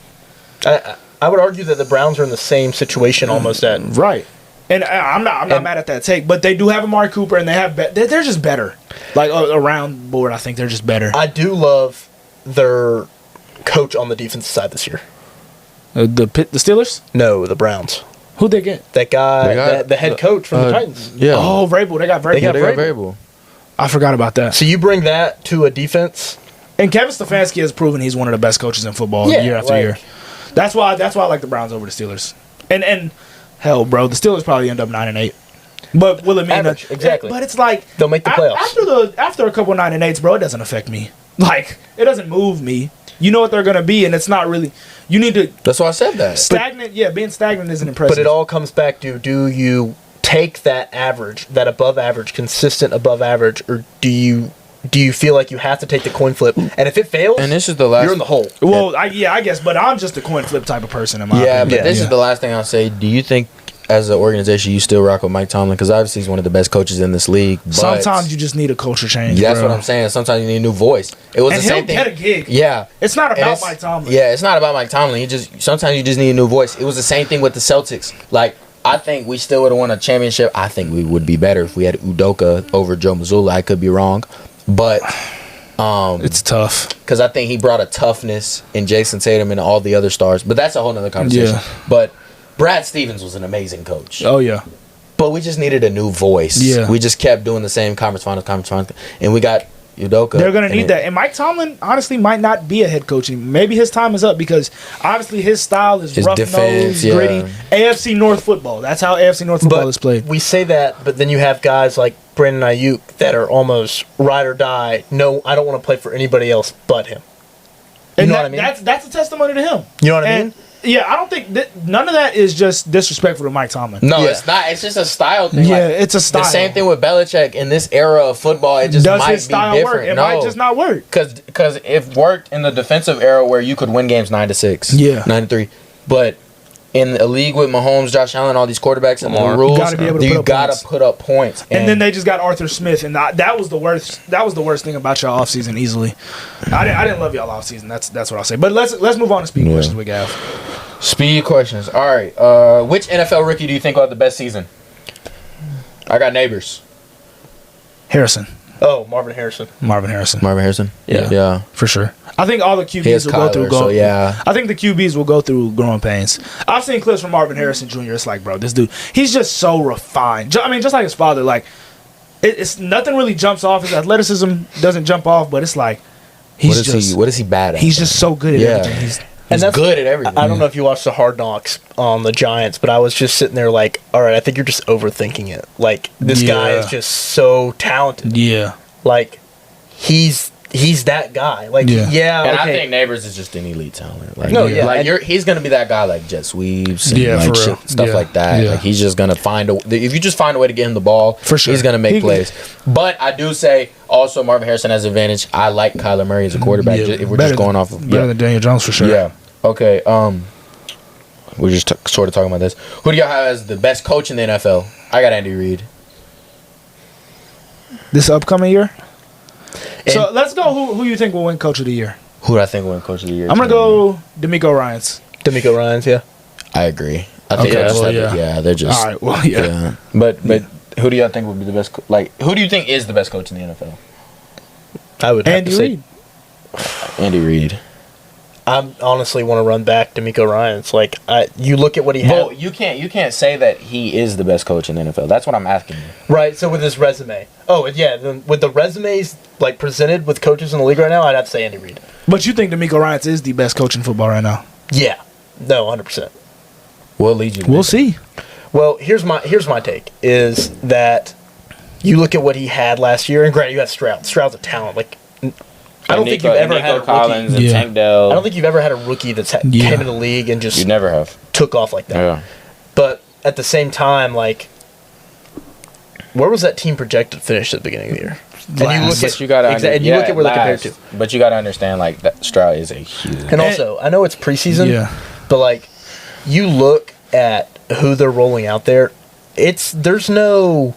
I would argue that the Browns are in the same situation almost at right. And I'm not mad at that take, but they do have Amari Cooper, and they're just better. Like around board, I think they're just better. I do love their coach on the defensive side this year. The Steelers? No, the Browns. Who'd they get? That guy, the head coach from the Titans. Yeah. Oh, Vrabel. They got Vrabel. I forgot about that. So you bring that to a defense, and Kevin Stefanski has proven he's one of the best coaches in football year after year. That's why I like the Browns over the Steelers. And hell, bro, the Steelers probably end up 9-8. But will it mean average, exactly? But it's like they'll make the playoffs after a couple 9-8s, bro. It doesn't affect me. Like it doesn't move me. You know what they're gonna be, and it's not really. You need to. That's why I said that. Stagnant, being stagnant isn't impressive. But it all comes back to: do you take that average, that above average, consistent above average, or do you feel like you have to take the coin flip? And if it fails, and this is the last, you're in the hole. Well, I guess, but I'm just a coin flip type of person. In my opinion. But this is the last thing I'll say. Do you think, as an organization, you still rock with Mike Tomlin? Because obviously he's one of the best coaches in this league. But sometimes you just need a culture change. That's what I'm saying. Sometimes you need a new voice. It was the same thing. He'll get a gig. Yeah, it's not about Mike Tomlin. Yeah, it's not about Mike Tomlin. Sometimes you just need a new voice. It was the same thing with the Celtics. Like, I think we still would have won a championship. I think we would be better if we had Udoka over Joe Mazzulla. I could be wrong, but it's tough because I think he brought a toughness in Jason Tatum and all the other stars. But that's a whole nother conversation. Yeah. But Brad Stevens was an amazing coach. Oh, yeah. But we just needed a new voice. Yeah. We just kept doing the same conference finals. And we got Udoka. They're going to need that. And Mike Tomlin, honestly, might not be a head coach. Maybe his time is up because, obviously, his style is rough-nosed, gritty. AFC North football. That's how AFC North football is played. We say that, but then you have guys like Brandon Ayuk that are almost ride or die. No, I don't want to play for anybody else but him. You know what I mean? That's a testimony to him. You know what I mean? Yeah, I don't think none of that is just disrespectful to Mike Tomlin. No, it's not. It's just a style thing. Yeah, it's a style. The same thing with Belichick in this era of football. It just might his style be different. Work? It might just not work. Because it worked in the defensive era where you could win games 9-6, 9-3, but in a league with Mahomes, Josh Allen, all these quarterbacks and the rules, you gotta put up points. And then they just got Arthur Smith, and that was the worst. That was the worst thing about y'all offseason easily. I didn't love y'all offseason. That's what I'll say. But let's move on to speed questions with Gav. Speed questions. All right. Which NFL rookie do you think will have the best season? I got neighbors. Harrison. Oh, Marvin Harrison. Yeah, for sure. I think all the QBs will go through. I think the QBs will go through growing pains. I've seen clips from Marvin Harrison Jr. It's like, bro, this dude, he's just so refined. I mean, just like his father. Like, it's nothing really jumps off. His athleticism doesn't jump off, but it's like what is he bad at? He's just so good at everything. He's good at everything. I don't know if you watched the Hard Knocks on the Giants, but I was just sitting there like, all right, I think you're just overthinking it. Like, this guy is just so talented. Yeah. Like, he's that guy. Like, and I think Neighbors is just an elite talent. Like, he's gonna be that guy like jet sweeps and stuff like that. Like, he's just gonna find if you just find a way to get him the ball, for sure, he's gonna make plays. But I do say also Marvin Harrison has an advantage. I like Kyler Murray as a quarterback. If we're just going off of better than Daniel Jones for sure. Yeah. Okay. We're just sort of talking about this. Who do y'all have as the best coach in the NFL? I got Andy Reid. This upcoming year? So let's go who you think will win Coach of the Year. Who do I think will win Coach of the Year? I'm going to go DeMeco Ryans. DeMeco Ryans, yeah. I agree. I think they're just... All right, well, yeah. But who do y'all think would be the best... who do you think is the best coach in the NFL? I would have to say... Andy Reid. I honestly want to run back DeMeco Ryans. Like, you look at what he had. Well, you can't say that he is the best coach in the NFL. That's what I'm asking you. Right. So with his resume, with the resumes like presented with coaches in the league right now, I'd have to say Andy Reid. But you think DeMeco Ryans is the best coach in football right now? Yeah. No, 100%. We'll lead you. We'll see. Well, here's my take is that you look at what he had last year, and granted, you had Stroud. Stroud's a talent. Like, I don't think you've ever had a Collins and Tank Dell. I don't think you've ever had a rookie that's came into the league and just took off like that. Yeah. But at the same time, like, where was that team projected to finish at the beginning of the year? And you look at where they compared to. But you got to understand, like, that Stroud is a huge. And also, I know it's preseason, but like, you look at who they're rolling out there. There's no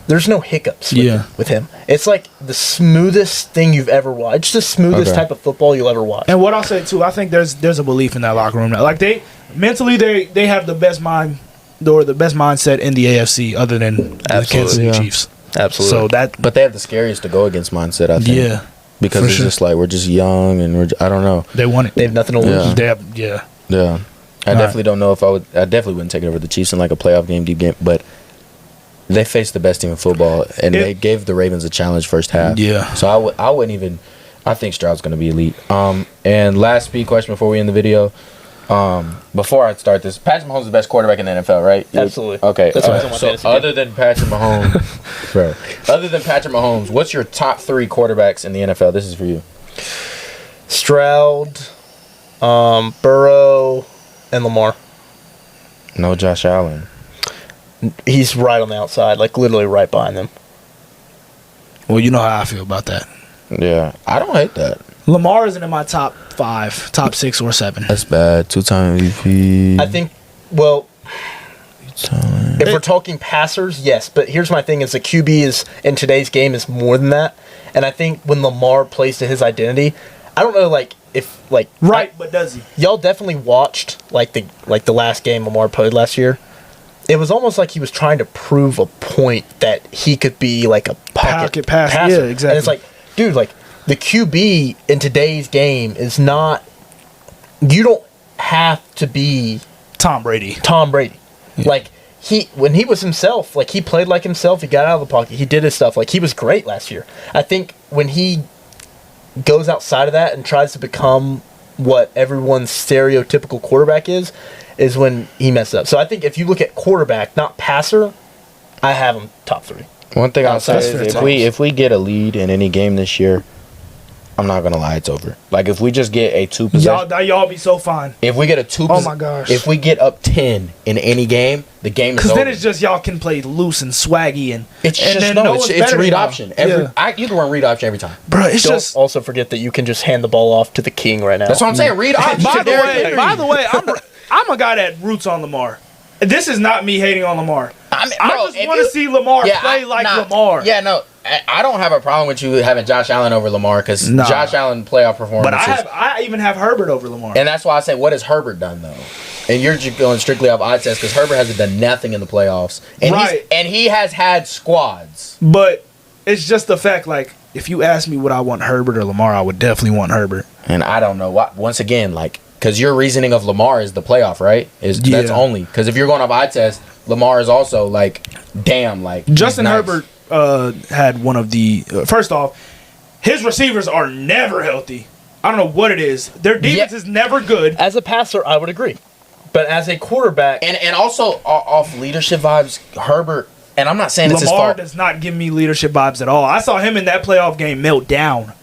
hiccups with him. It's like the smoothest thing you've ever watched. It's the smoothest type of football you'll ever watch. And what I'll say too, I think there's a belief in that locker room now. Like, they mentally they have the best mind or the best mindset in the AFC other than the Kansas City Chiefs. Absolutely. But they have the scariest to go against mindset, I think. Yeah. Because it's just like we're just young and I don't know. They want it. They have nothing to lose. Yeah. I definitely don't know if I definitely wouldn't take it over the Chiefs in like a playoff game, deep game, but they faced the best team in football, and they gave the Ravens a challenge first half. Yeah. So I wouldn't even. I think Stroud's going to be elite. And last speed question before we end the video. Before I start this, Patrick Mahomes is the best quarterback in the NFL, right? Absolutely. Okay. So other than Patrick Mahomes, what's your top 3 quarterbacks in the NFL? This is for you. Stroud, Burrow, and Lamar. No Josh Allen. He's right on the outside, like literally right behind them. Well, you know how I feel about that. Yeah, I don't hate that. Lamar isn't in my top 5, top 6 or 7. That's bad. 2-time MVP. I think, well, if we're talking passers, yes. But here's my thing: is the QB is in today's game is more than that. And I think when Lamar plays to his identity, I don't know, like if like but does he? Y'all definitely watched like the last game Lamar played last year. It was almost like he was trying to prove a point that he could be like a pocket passer. Yeah, exactly. And it's like, dude, like the QB in today's game is not. You don't have to be Tom Brady. Yeah. Like when he was himself, like he played like himself. He got out of the pocket. He did his stuff. Like he was great last year. I think when he goes outside of that and tries to become what everyone's stereotypical quarterback is when he messes up. So I think if you look at quarterback, not passer, I have him top 3. One thing I'll say is if we get a lead in any game this year, I'm not gonna lie, it's over. Like if we just get a 2 possession, y'all be so fine. If we get a 2, oh my gosh, if we get up 10 in any game, the game is over. Because then it's just y'all can play loose and swaggy and it's read option. You can run read option every time, bro. Don't also forget that you can just hand the ball off to the king right now. That's what I'm saying. Read option. By the way, I'm a guy that roots on Lamar. This is not me hating on Lamar. I just want to see Lamar play like Lamar. Yeah, no. I don't have a problem with you having Josh Allen over Lamar because Josh Allen playoff performances. But I even have Herbert over Lamar. And that's why I say, what has Herbert done, though? And you're just going strictly off eye test because Herbert hasn't done nothing in the playoffs. And he has had squads. But it's just the fact, like, if you ask me would I want Herbert or Lamar, I would definitely want Herbert. And I don't know. Once again, like, because your reasoning of Lamar is the playoff, right? That's only. Because if you're going off eye test, Lamar is also, like, damn, like. Justin Herbert had one of the first off, his receivers are never healthy. I don't know what it is. Their defense is never good. As a passer, I would agree, but as a quarterback, and also off leadership vibes, Herbert. And I'm not saying it's his fault. Lamar does not give me leadership vibes at all. I saw him in that playoff game melt down,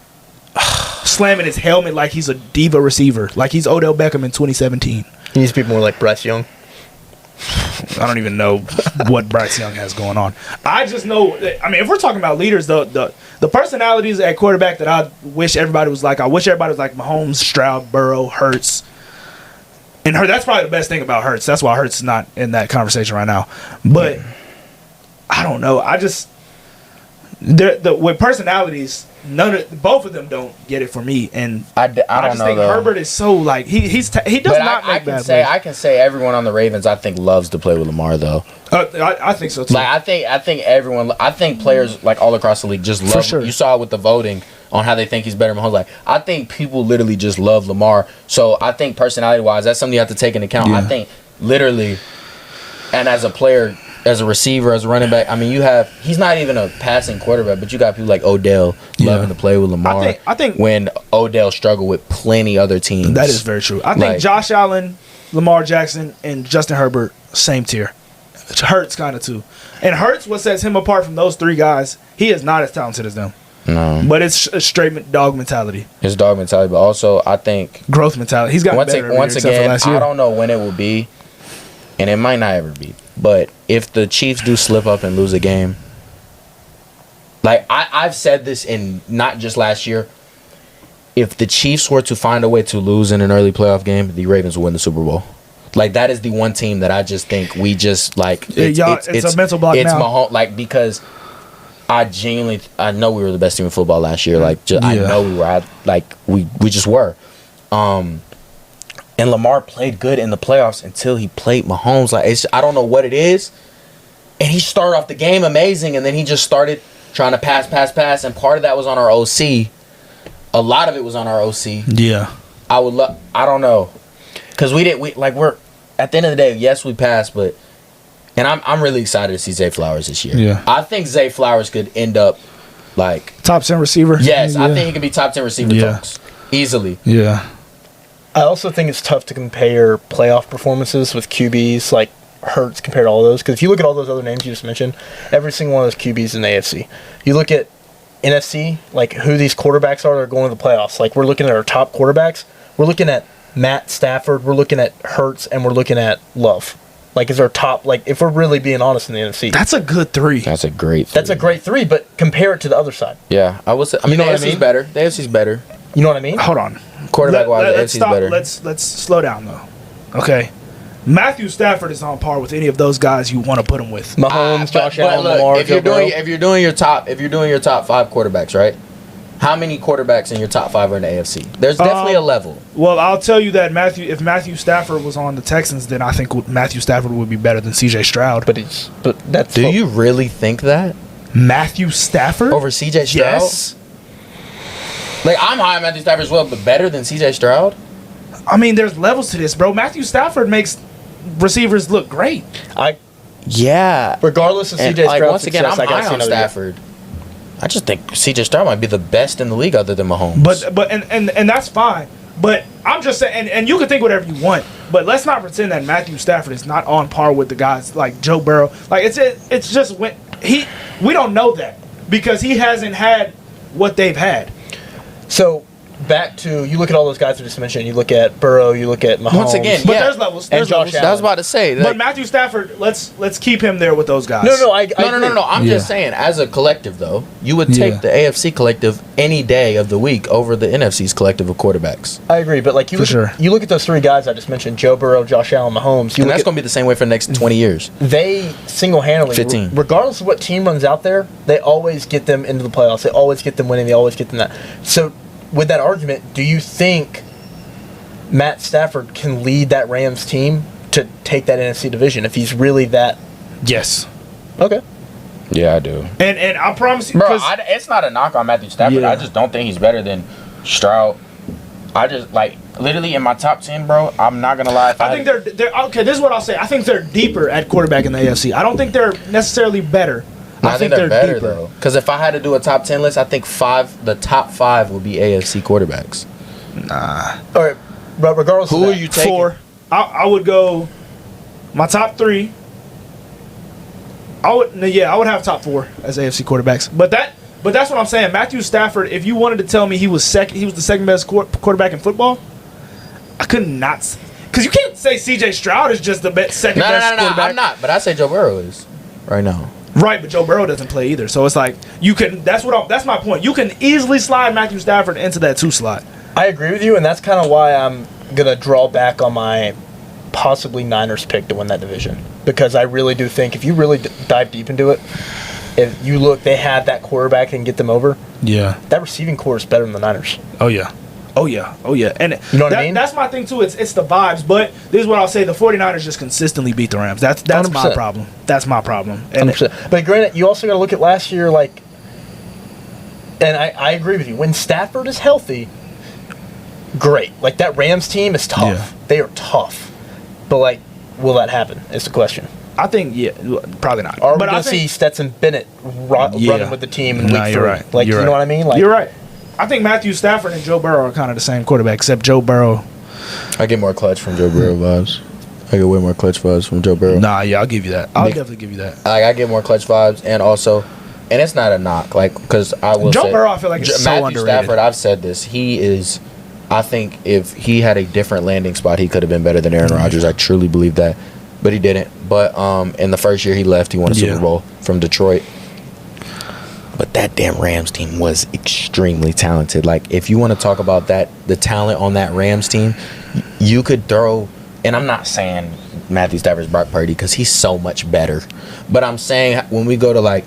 slamming his helmet like he's a diva receiver, like he's Odell Beckham in 2017. He needs to be more like Bryce Young. I don't even know what Bryce Young has going on. I just know. I mean, if we're talking about leaders, the personalities at quarterback that I wish everybody was like. I wish everybody was like Mahomes, Stroud, Burrow, Hurts, and that's probably the best thing about Hurts. That's why Hurts is not in that conversation right now. But I don't know. I just with personalities. Both of them don't get it for me, and I just think Herbert is so like he does not make bad plays. I can say everyone on the Ravens I think loves to play with Lamar though. I think so too. Like I think players like all across the league just love. For sure. You saw it with the voting on how they think he's better than Mahomes. Like I think people literally just love Lamar. So I think personality wise, that's something you have to take into account. Yeah. I think literally, and as a player. As a receiver, as a running back, I mean, he's not even a passing quarterback, but you got people like Odell loving to play with Lamar. I think when Odell struggled with plenty other teams. That is very true. I think Josh Allen, Lamar Jackson, and Justin Herbert, same tier. Hurts kind of too. And Hurts, what sets him apart from those three guys, he is not as talented as them. No. But it's a straight dog mentality. It's dog mentality, but also I think growth mentality. He's got better once again, I don't know when it will be, and it might not ever be. But if the Chiefs do slip up and lose a game, like I've said this in not just last year, if the Chiefs were to find a way to lose in an early playoff game, the Ravens will win the Super Bowl. Like that is the one team that I just think we just like. It's a mental block now. Mahomes, like because I know we were the best team in football last year. Like I know we were. We just were. And Lamar played good in the playoffs until he played Mahomes. Like I don't know what it is. And he started off the game amazing, and then he just started trying to pass. And part of that was on our OC. A lot of it was on our OC. Yeah. I don't know. Because we're at the end of the day, yes, we passed, but and I'm really excited to see Zay Flowers this year. Yeah. I think Zay Flowers could end up like top 10 receiver. Yes, I think he could be top 10 receiver talks. Easily. Yeah. I also think it's tough to compare playoff performances with QBs like Hurts compared to all those. Because if you look at all those other names you just mentioned, every single one of those QBs in the AFC. You look at NFC, like who these quarterbacks are that are going to the playoffs. Like we're looking at our top quarterbacks. We're looking at Matt Stafford, we're looking at Hurts, and we're looking at Love. Like is our top, like if we're really being honest in the NFC. That's a good three. That's a great three. That's a great three, but compare it to the other side. Yeah, I would say. I mean, the AFC's better. The AFC's better. You know what I mean? Hold on. Quarterback-wise, the AFC's better. Let's slow down, though. Okay. Matthew Stafford is on par with any of those guys you want to put him with. Mahomes, Josh Allen, Lamar. If you're doing your top 5 quarterbacks, right? How many quarterbacks in your top 5 are in the AFC? There's definitely a level. Well, I'll tell you that if Matthew Stafford was on the Texans, then I think Matthew Stafford would be better than C.J. Stroud. Do you really think that? Matthew Stafford over C.J. Stroud? Yes. Like I'm high on Matthew Stafford as well, but better than C.J. Stroud? I mean, there's levels to this, bro. Matthew Stafford makes receivers look great. Regardless of C.J. Stroud's once again, I'm high on Stafford. I just think C.J. Stroud might be the best in the league other than Mahomes. But that's fine. But I'm just saying, and you can think whatever you want, but let's not pretend that Matthew Stafford is not on par with the guys like Joe Burrow. Like it's just we don't know that because he hasn't had what they've had. So back to, you look at all those guys I just mentioned. You look at Burrow. You look at Mahomes. Once again, but there's levels. There's levels. I was about to say, but Matthew Stafford, let's keep him there with those guys. No. I'm just saying, as a collective though, you would take the AFC collective any day of the week over the NFC's collective of quarterbacks. I agree, but like you look at those three guys I just mentioned: Joe Burrow, Josh Allen, Mahomes. And that's going to be the same way for the next 20 years. They single-handedly, 15. Regardless of what team runs out there, they always get them into the playoffs. They always get them winning. They always get them that. So, with that argument, do you think Matt Stafford can lead that Rams team to take that NFC division if he's really that? Yes. Okay. Yeah, I do. And I promise you, bro, it's not a knock on Matthew Stafford. I just don't think he's better than Stroud. I just, like, literally in my top 10, bro, I'm not going to lie. I think they're okay, this is what I'll say. I think they're deeper at quarterback in the AFC. I don't think they're necessarily better. I think they're better, deeper. Though. Because if I had to do a top 10 list, I think the top 5 would be AFC quarterbacks. Nah. All right, but regardless who are you taking? 4. I would go my top 3. I would have top 4 as AFC quarterbacks. But that's what I'm saying. Matthew Stafford, if you wanted to tell me he was the second best quarterback in football, I could not. Because you can't say C.J. Stroud is just the second best quarterback. No, I'm not. But I say Joe Burrow is right now. Right, but Joe Burrow doesn't play either. So it's like you can. That's my point. You can easily slide Matthew Stafford into that 2 slot. I agree with you, and that's kind of why I'm gonna draw back on my possibly Niners pick to win that division, because I really do think if you really dive deep into it, if you look, they have that quarterback and get them over. Yeah, that receiving core is better than the Niners. Oh yeah. And you know what I mean? That's my thing too. It's the vibes, but this is what I'll say: the 49ers just consistently beat the Rams. That's 100%. My problem. That's my problem. And 100%. But granted, you also got to look at last year, like, and I agree with you. When Stafford is healthy, great. Like, that Rams team is tough. Yeah. They are tough. But, like, will that happen? Is the question. I think, probably not. Are we going to see Stetson Bennett running with the team in week 3? Right. Like, you know what I mean? Like, you're right. I think Matthew Stafford and Joe Burrow are kind of the same quarterback, except Joe Burrow. I get more clutch from Joe Burrow vibes. I get way more clutch vibes from Joe Burrow. Nah, yeah, I'll give you that. I'll definitely give you that. I get more clutch vibes, and also, and it's not a knock, like, because I will Joe say, Burrow, I feel like is so Matthew underrated. Stafford, I've said this, he is, I think if he had a different landing spot, he could have been better than Aaron Rodgers. I truly believe that, but he didn't. But in the first year he left, he won a Super Bowl from Detroit. But that damn Rams team was extremely talented. Like, if you want to talk about that, the talent on that Rams team, you could throw, and I'm not saying Matthew Stafford's Brock Purdy because he's so much better. But I'm saying when we go to, like,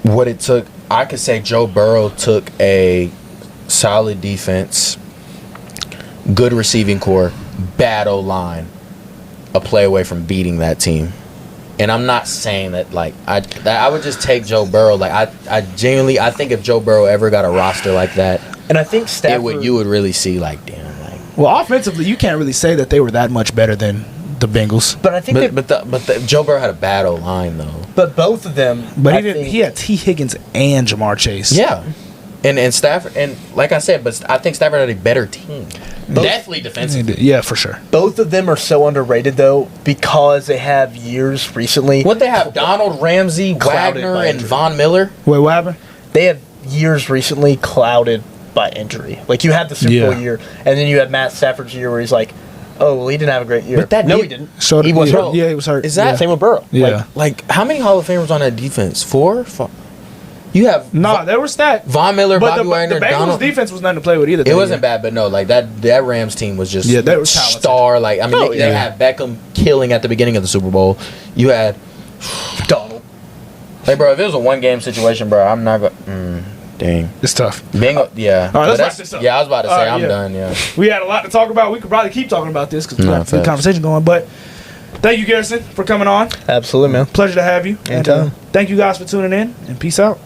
what it took, I could say Joe Burrow took a solid defense, good receiving core, bad O-line, a play away from beating that team. And I'm not saying that, like, I would just take Joe Burrow. Like, I genuinely, I think if Joe Burrow ever got a roster like that, and I think Stafford, you would really see, like, damn, like. Well, offensively, you can't really say that they were that much better than the Bengals. But I think, but Joe Burrow had a bad O-line though. But both of them, but he had T. Higgins and Jamar Chase. Yeah, and Stafford, and like I said, but I think Stafford had a better team. Definitely defensively. Yeah, for sure. Both of them are so underrated, though, because they have years recently. What they have? Donald Ramsey, Wagner, and Von Miller? Wait, what happened? They have years recently clouded by injury. Like, you had the Super Bowl year, and then you had Matt Stafford's year where he's like, oh, well, he didn't have a great year. But he didn't. So he was hurt. Yeah, he was hurt. Is that same with Burrow? Yeah. Like, how many Hall of Famers on that defense? 4? 5? You have they were stacked. Von Miller, Bobby Wagner, the Bengals Donald. Defense was nothing to play with either. It wasn't bad, but no, like that Rams team was just they were star. Like, I mean, they had Beckham killing at the beginning of the Super Bowl. You had Donald. Hey, bro, if it was a 1-game situation, bro, I'm not going. Dang, it's tough. Yeah. All right, let's wrap this up. Yeah, I was about to say I'm done. Yeah. We had a lot to talk about. We could probably keep talking about this because we got a good conversation going. But thank you, Garrison, for coming on. Absolutely, man. Pleasure to have you. Anytime. And thank you guys for tuning in. And peace out.